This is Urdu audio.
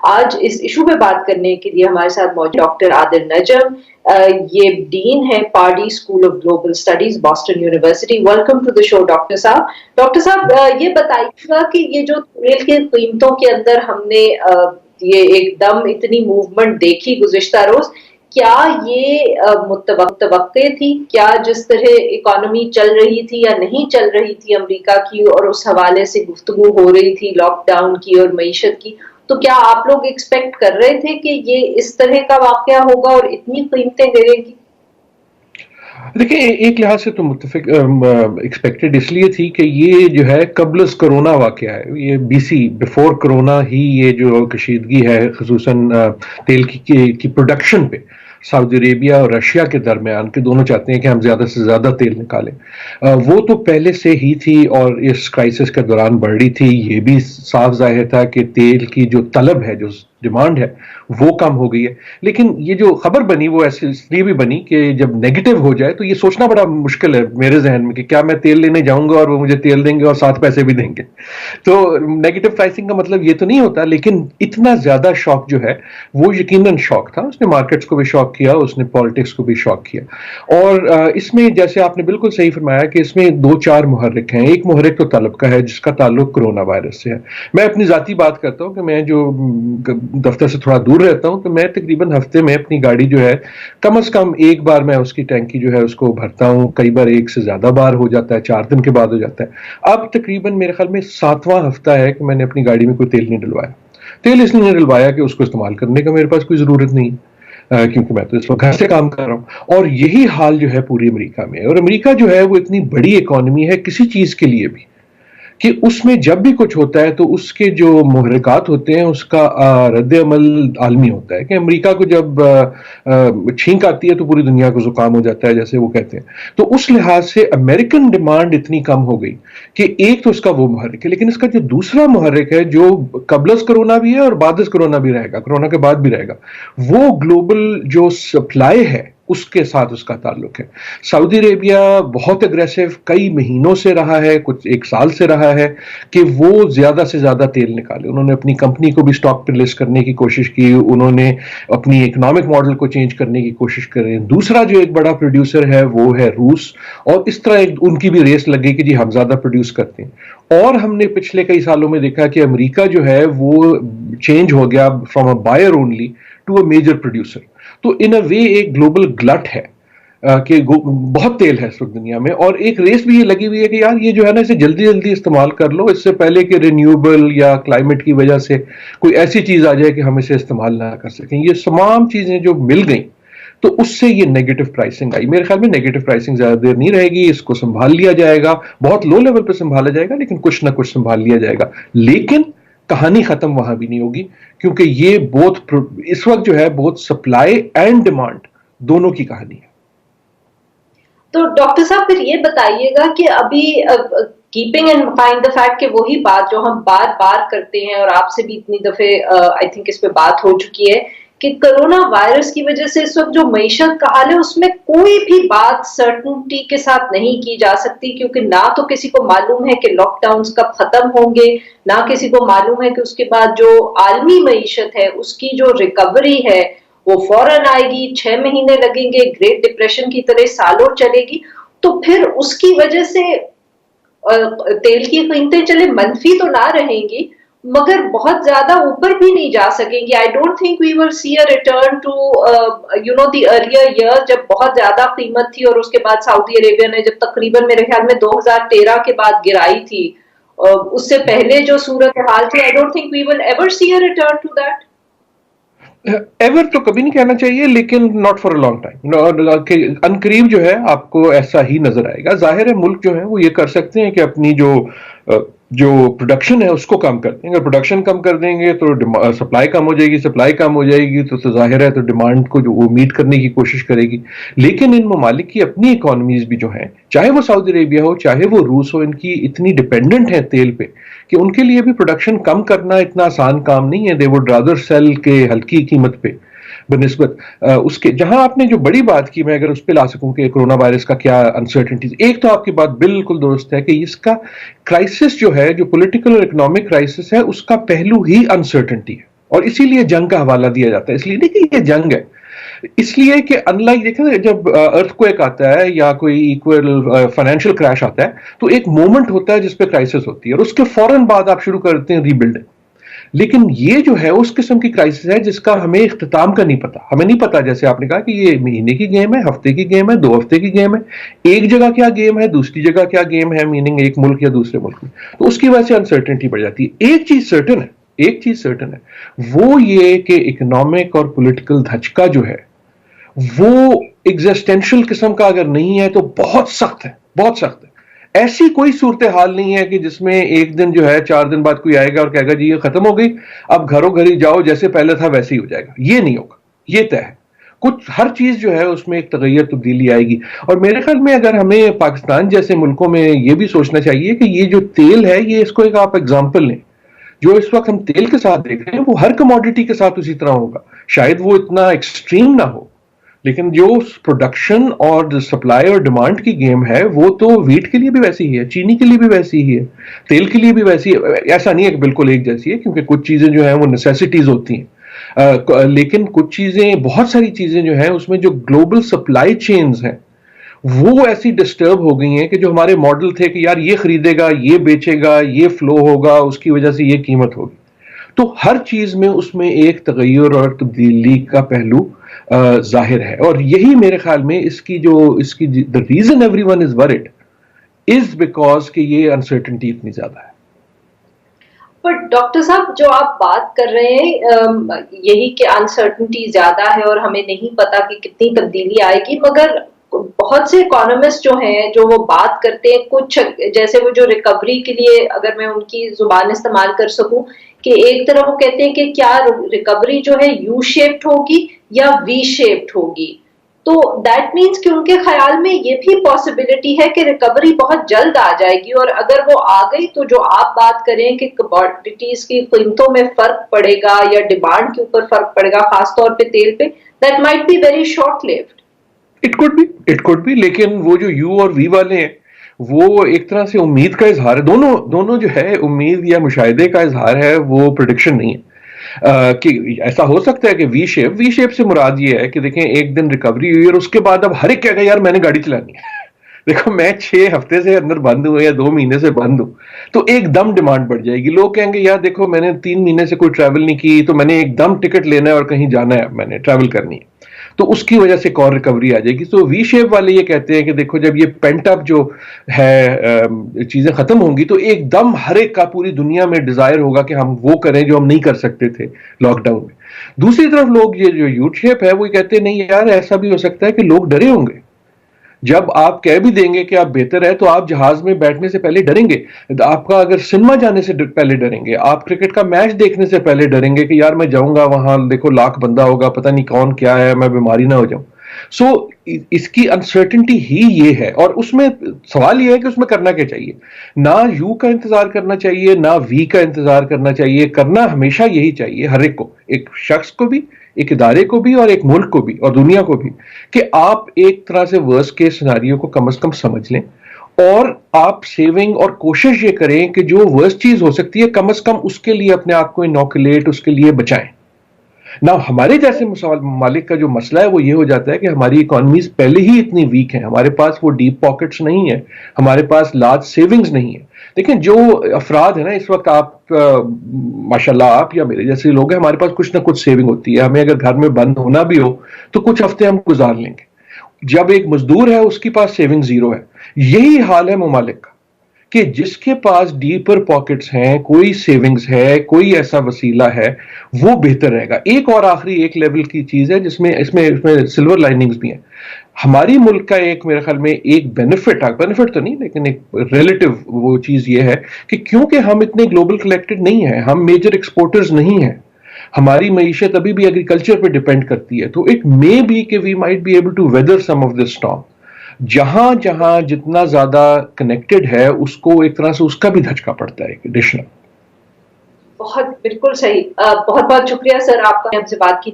آج اس ایشو پہ بات کرنے کے لیے ہمارے ساتھ موجود ڈاکٹر عادل نجم، یہ ڈین ہے Pardee school of global studies, Boston university. Welcome to the show doctor صاحب. ڈاکٹر صاحب یہ بتائیے گا کہ یہ جو تیل کی قیمتوں کے اندر ہم نے یہ ایک دم اتنی موومنٹ دیکھی گزشتہ روز، کیا یہ متوقع تھی؟ کیا جس طرح اکانومی چل رہی تھی یا نہیں چل رہی تھی امریکہ کی، اور اس حوالے سے گفتگو ہو رہی تھی لاک ڈاؤن کی اور معیشت کی، تو کیا آپ لوگ ایکسپیکٹ کر رہے تھے کہ یہ اس طرح کا واقعہ ہوگا اور اتنی قیمتیں گرے گی؟ دیکھیں، ایک لحاظ سے تو متفق ایکسپیکٹڈ اس لیے تھی کہ یہ جو ہے قبل از کرونا واقعہ ہے. یہ بیفور کرونا ہی یہ جو کشیدگی ہے خصوصاً تیل کی پروڈکشن پہ سعودی عربیہ اور رشیا کے درمیان، کہ دونوں چاہتے ہیں کہ ہم زیادہ سے زیادہ تیل نکالیں، وہ تو پہلے سے ہی تھی اور اس کرائسس کے دوران بڑھ رہی تھی. یہ بھی صاف ظاہر تھا کہ تیل کی جو طلب ہے، جو ڈیمانڈ ہے، وہ کم ہو گئی ہے. لیکن یہ جو خبر بنی وہ ایسے اس لیے بھی بنی کہ جب نیگیٹو ہو جائے تو یہ سوچنا بڑا مشکل ہے میرے ذہن میں کہ کیا میں تیل لینے جاؤں گا اور وہ مجھے تیل دیں گے اور ساتھ پیسے بھی دیں گے. تو نیگیٹو پرائسنگ کا مطلب یہ تو نہیں ہوتا، لیکن اتنا زیادہ شاک جو ہے وہ یقیناً شاک تھا. اس نے مارکیٹس کو بھی شاک کیا، اس نے پالیٹکس کو بھی شاک کیا. اور اس میں جیسے آپ نے بالکل صحیح فرمایا کہ اس میں 2-4 محرک ہیں. ایک محرک تو طلب کا ہے جس کا تعلق کرونا وائرس سے ہے. میں اپنی ذاتی بات کرتا ہوں کہ میں جو دفتر سے تھوڑا دور رہتا ہوں تو میں تقریباً ہفتے میں اپنی گاڑی جو ہے کم از کم ایک بار میں اس کی ٹینکی جو ہے اس کو بھرتا ہوں. کئی بار ایک سے زیادہ بار ہو جاتا ہے، 4 دن کے بعد ہو جاتا ہے. اب تقریباً میرے خیال میں 7واں ہفتہ ہے کہ میں نے اپنی گاڑی میں کوئی تیل نہیں ڈلوایا. تیل اس لیے نہیں ڈلوایا کہ اس کو استعمال کرنے کا میرے پاس کوئی ضرورت نہیں، کیونکہ میں تو اس وقت گھر سے کام کر رہا ہوں. اور یہی حال جو ہے پوری امریکہ میں. اور امریکہ جو ہے وہ اتنی بڑی اکانومی ہے کسی چیز کے لیے بھی کہ اس میں جب بھی کچھ ہوتا ہے تو اس کے جو محرکات ہوتے ہیں اس کا رد عمل عالمی ہوتا ہے. کہ امریکہ کو جب چھینک آتی ہے تو پوری دنیا کو زکام ہو جاتا ہے، جیسے وہ کہتے ہیں. تو اس لحاظ سے امریکن ڈیمانڈ اتنی کم ہو گئی کہ ایک تو اس کا وہ محرک ہے، لیکن اس کا جو دوسرا محرک ہے جو قبل از کرونا بھی ہے اور بعد از کرونا بھی رہے گا، کرونا کے بعد بھی رہے گا، وہ گلوبل جو سپلائی ہے اس کے ساتھ اس کا تعلق ہے. سعودی عربیہ بہت اگریسو کئی مہینوں سے رہا ہے، کچھ 1 سال سے رہا ہے کہ وہ زیادہ سے زیادہ تیل نکالے. انہوں نے اپنی کمپنی کو بھی سٹاک پہ لسٹ کرنے کی کوشش کی، انہوں نے اپنی اکنامک ماڈل کو چینج کرنے کی کوشش کریں. دوسرا جو ایک بڑا پروڈیوسر ہے وہ ہے روس، اور اس طرح ان کی بھی ریس لگ گئی کہ جی ہم زیادہ پروڈیوس کرتے ہیں. اور ہم نے پچھلے کئی سالوں میں دیکھا کہ امریکہ جو ہے وہ چینج ہو گیا from a buyer only to a major producer. تو ان اے وے ایک گلوبل گلٹ ہے کہ بہت تیل ہے اس وقت دنیا میں. اور ایک ریس بھی یہ لگی ہوئی ہے کہ یار یہ جو ہے نا اسے جلدی جلدی استعمال کر لو، اس سے پہلے کہ رینیوبل یا کلائمیٹ کی وجہ سے کوئی ایسی چیز آ جائے کہ ہم اسے استعمال نہ کر سکیں. یہ تمام چیزیں جو مل گئیں تو اس سے یہ نیگیٹو پرائسنگ آئی. میرے خیال میں نیگیٹو پرائسنگ زیادہ دیر نہیں رہے گی، اس کو سنبھال لیا جائے گا، بہت لو لیول پہ سنبھالا جائے گا، لیکن کچھ نہ کچھ سنبھال لیا جائے گا. لیکن کہانی ختم وہاں بھی نہیں ہوگی، کیونکہ یہ بہت اس وقت جو ہے بہت سپلائی اینڈ ڈیمانڈ دونوں کی کہانی ہے. تو ڈاکٹر صاحب پھر یہ بتائیے گا کہ ابھی keeping in mind the fact کہ وہی بات جو ہم بار بار کرتے ہیں اور آپ سے بھی اتنی دفعہ آئی تھنک اس پہ بات ہو چکی ہے کہ کرونا وائرس کی وجہ سے اس وقت جو معیشت کا حال ہے اس میں کوئی بھی بات سرٹنٹی کے ساتھ نہیں کی جا سکتی، کیونکہ نہ تو کسی کو معلوم ہے کہ لاک ڈاؤنز کب ختم ہوں گے، نہ کسی کو معلوم ہے کہ اس کے بعد جو عالمی معیشت ہے اس کی جو ریکوری ہے وہ فوراً آئے گی، 6 مہینے لگیں گے، گریٹ ڈپریشن کی طرح سالوں چلے گی. تو پھر اس کی وجہ سے تیل کی قیمتیں چلے منفی تو نہ رہیں گی مگر بہت زیادہ اوپر بھی نہیں جا سکیں گی. I don't think we will see a return to the earlier year جب بہت زیادہ قیمت تھی، اور اس کے بعد سعودی عربیہ نے جب تقریباً میرے خیال میں 2013 کے بعد گرائی تھی، اس سے پہلے جو صورتحال تھی. I don't think we will ever see a return to that. Ever تو کبھی نہیں کہنا چاہیے، لیکن not for a long time. ان قریب جو ہے آپ کو ایسا ہی نظر آئے گا. ظاہر ہے ملک جو ہے وہ یہ کر سکتے ہیں کہ اپنی جو پروڈکشن ہے اس کو کم کر دیں گے. پروڈکشن کم کر دیں گے تو سپلائی کم ہو جائے گی، سپلائی کم ہو جائے گی تو ظاہر ہے تو ڈیمانڈ کو جو وہ میٹ کرنے کی کوشش کرے گی. لیکن ان ممالک کی اپنی اکانومیز بھی جو ہیں، چاہے وہ سعودی عربیہ ہو چاہے وہ روس ہو، ان کی اتنی ڈیپینڈنٹ ہے تیل پہ کہ ان کے لیے بھی پروڈکشن کم کرنا اتنا آسان کام نہیں ہے. دے وڈ رادر سیل کے ہلکی قیمت پہ بنسبت اس کے. جہاں آپ نے جو بڑی بات کی، میں اگر اس پہ لا سکوں کہ کرونا وائرس کا کیا انسرٹنٹیز، ایک تو آپ کی بات بالکل درست ہے کہ اس کا کرائسس جو ہے، جو پولیٹیکل اور اکنامک کرائسس ہے، اس کا پہلو ہی انسرٹنٹی ہے. اور اسی لیے جنگ کا حوالہ دیا جاتا ہے. اس لیے نہیں کہ یہ جنگ ہے, اس لیے کہ ان لائک دیکھیں نا, جب ارتھ کویک آتا ہے یا کوئی ایکول فائنینشیل کریش آتا ہے تو ایک مومنٹ ہوتا ہے جس پہ کرائسس ہوتی ہے, اور اس کے فوراً بعد آپ شروع کرتے ہیں ری بلڈنگ. لیکن یہ جو ہے اس قسم کی کرائسس ہے جس کا ہمیں اختتام کا نہیں پتا. ہمیں نہیں پتا, جیسے آپ نے کہا کہ یہ مہینے کی گیم ہے, ہفتے کی گیم ہے, 2 ہفتے کی گیم ہے, ایک جگہ کیا گیم ہے, دوسری جگہ کیا گیم ہے, میننگ ایک ملک یا دوسرے ملک میں. تو اس کی وجہ سے انسرٹنٹی بڑھ جاتی ہے. ایک چیز سرٹن ہے, وہ یہ کہ اکنامک اور پولیٹیکل دھچکا جو ہے وہ ایگزسٹینشل قسم کا اگر نہیں ہے تو بہت سخت ہے, بہت سخت ہے. ایسی کوئی صورتحال نہیں ہے کہ جس میں ایک دن جو ہے 4 دن بعد کوئی آئے گا اور کہے گا جی یہ ختم ہو گئی, اب گھروں گھر ہی جاؤ, جیسے پہلے تھا ویسے ہی ہو جائے گا. یہ نہیں ہوگا, یہ طے ہے. کچھ ہر چیز جو ہے اس میں ایک تغیر تبدیلی آئے گی. اور میرے خیال میں اگر ہمیں پاکستان جیسے ملکوں میں یہ بھی سوچنا چاہیے کہ یہ جو تیل ہے, یہ اس کو ایک آپ ایگزامپل لیں, جو اس وقت ہم تیل کے ساتھ دیکھ رہے ہیں وہ ہر کموڈٹی کے ساتھ اسی طرح ہوگا. شاید وہ اتنا ایکسٹریم نہ ہو, لیکن جو پروڈکشن اور سپلائی اور ڈیمانڈ کی گیم ہے وہ تو ویٹ کے لیے بھی ویسی ہی ہے, چینی کے لیے بھی ویسی ہی ہے, تیل کے لیے بھی ویسی ہے. ایسا نہیں ہے کہ بالکل ایک جیسی ہے, کیونکہ کچھ چیزیں جو ہیں وہ نیسیسٹیز ہوتی ہیں, لیکن کچھ چیزیں, بہت ساری چیزیں جو ہیں اس میں جو گلوبل سپلائی چینز ہیں وہ ایسی ڈسٹرب ہو گئی ہیں کہ جو ہمارے ماڈل تھے کہ یار یہ خریدے گا, یہ بیچے گا, یہ فلو ہوگا, اس کی وجہ سے یہ قیمت ہوگی. تو ہر چیز میں اس میں ایک تغیر اور تبدیلی کا پہلو ظاہر ہے. اور یہی میرے خیال میں اس کی the reason everyone is worried is because کہ یہ انسرٹنٹی اتنی زیادہ ہے. پر ڈاکٹر صاحب جو آپ بات کر رہے ہیں یہی کہ انسرٹنٹی زیادہ ہے اور ہمیں نہیں پتا کہ کتنی تبدیلی آئے گی, مگر بہت سے اکانومسٹ جو ہیں جو وہ بات کرتے ہیں, کچھ جیسے وہ جو ریکوری کے لیے, اگر میں ان کی زبان استعمال کر سکوں, کہ ایک طرف وہ کہتے ہیں کہ کیا ریکوری جو ہے یو شیپڈ ہوگی یا وی شیپڈ ہوگی. تو دیٹ مینس کہ ان کے خیال میں یہ بھی پاسبلٹی ہے کہ ریکوری بہت جلد آ جائے گی, اور اگر وہ آ گئی تو جو آپ بات کریں کہ کموڈٹیز کی قیمتوں میں فرق پڑے گا یا ڈیمانڈ کے اوپر فرق پڑے گا, خاص طور پہ تیل پہ, that might be very short lived. It could be, لیکن وہ جو یو اور وی والے ہیں وہ ایک طرح سے امید کا اظہار ہے. دونوں جو ہے امید یا مشاہدے کا اظہار ہے, وہ پریڈکشن نہیں ہے. کہ ایسا ہو سکتا ہے کہ وی شیپ سے مراد یہ ہے کہ دیکھیں ایک دن ریکوری ہوئی اور اس کے بعد اب ہر ایک کہے گا یار میں نے گاڑی چلانی ہے. دیکھو میں 6 ہفتے سے اندر بند ہوں یا 2 مہینے سے بند ہوں, تو ایک دم ڈیمانڈ بڑھ جائے گی. لوگ کہیں گے یار دیکھو میں نے 3 مہینے سے کوئی ٹریول نہیں کی, تو میں نے ایک دم ٹکٹ لینا ہے اور کہیں جانا ہے, میں نے ٹریول کرنی ہے, تو اس کی وجہ سے ایک اور ریکوری آ جائے گی. تو وی شیپ والے یہ کہتے ہیں کہ دیکھو جب یہ پینٹ اپ جو ہے چیزیں ختم ہوں گی تو ایک دم ہر ایک کا پوری دنیا میں ڈیزائر ہوگا کہ ہم وہ کریں جو ہم نہیں کر سکتے تھے لاک ڈاؤن میں. دوسری طرف لوگ یہ جو یو شیپ ہے وہ کہتے ہیں نہیں یار ایسا بھی ہو سکتا ہے کہ لوگ ڈرے ہوں گے. جب آپ کہہ بھی دیں گے کہ آپ بہتر ہے تو آپ جہاز میں بیٹھنے سے پہلے ڈریں گے, آپ کا اگر سنیما جانے سے پہلے ڈریں گے, آپ کرکٹ کا میچ دیکھنے سے پہلے ڈریں گے کہ یار میں جاؤں گا وہاں دیکھو لاکھ بندہ ہوگا, پتہ نہیں کون کیا ہے, میں بیماری نہ ہو جاؤں. سو اس کی انسرٹنٹی ہی یہ ہے, اور اس میں سوال یہ ہے کہ اس میں کرنا کیا چاہیے. نہ یو کا انتظار کرنا چاہیے نہ وی کا انتظار کرنا چاہیے, کرنا ہمیشہ یہی چاہیے ہر ایک کو, ایک شخص کو بھی, ایک ادارے کو بھی, اور ایک ملک کو بھی, اور دنیا کو بھی, کہ آپ ایک طرح سے ورسٹ کیس سیناریو کو کم از کم سمجھ لیں, اور آپ سیونگ اور کوشش یہ کریں کہ جو ورسٹ چیز ہو سکتی ہے کم از کم اس کے لیے اپنے آپ کو انوکولیٹ, اس کے لیے بچائیں. نہ ہمارے جیسے ممالک کا جو مسئلہ ہے وہ یہ ہو جاتا ہے کہ ہماری اکانومیز پہلے ہی اتنی ویک ہیں, ہمارے پاس وہ ڈیپ پاکٹس نہیں ہیں, ہمارے پاس لارج سیونگز نہیں ہیں. لیکن جو افراد ہیں نا اس وقت, آپ ماشاءاللہ آپ یا میرے جیسے لوگ ہیں, ہمارے پاس کچھ نہ کچھ سیونگ ہوتی ہے. ہمیں اگر گھر میں بند ہونا بھی ہو تو کچھ ہفتے ہم گزار لیں گے. جب ایک مزدور ہے اس کے پاس سیونگ زیرو ہے. یہی حال ہے ممالک کا, کہ جس کے پاس ڈیپر پاکٹس ہیں, کوئی سیونگز ہے, کوئی ایسا وسیلہ ہے, وہ بہتر رہے گا. ایک اور آخری ایک لیول کی چیز ہے جس میں اس میں سلور لائننگز بھی ہیں. ہماری ملک کا ایک میرے خیال میں ایک بینیفٹ تو نہیں لیکن ایک ریلیٹو وہ چیز یہ ہے کہ کیونکہ ہم اتنے گلوبل کلیکٹڈ نہیں ہیں, ہم میجر ایکسپورٹرز نہیں ہیں, ہماری معیشت ابھی بھی ایگریکلچر پہ ڈیپینڈ کرتی ہے, تو اٹ مے بی کہ we might be able to weather some of this storm. جہاں جہاں جتنا زیادہ کنیکٹڈ ہے اس کو ایک طرح سے اس کا بھی دھچکا پڑتا ہے ایڈیشنل. بہت بالکل صحیح, بہت بہت شکریہ سر آپ کا ہم سے بات کی.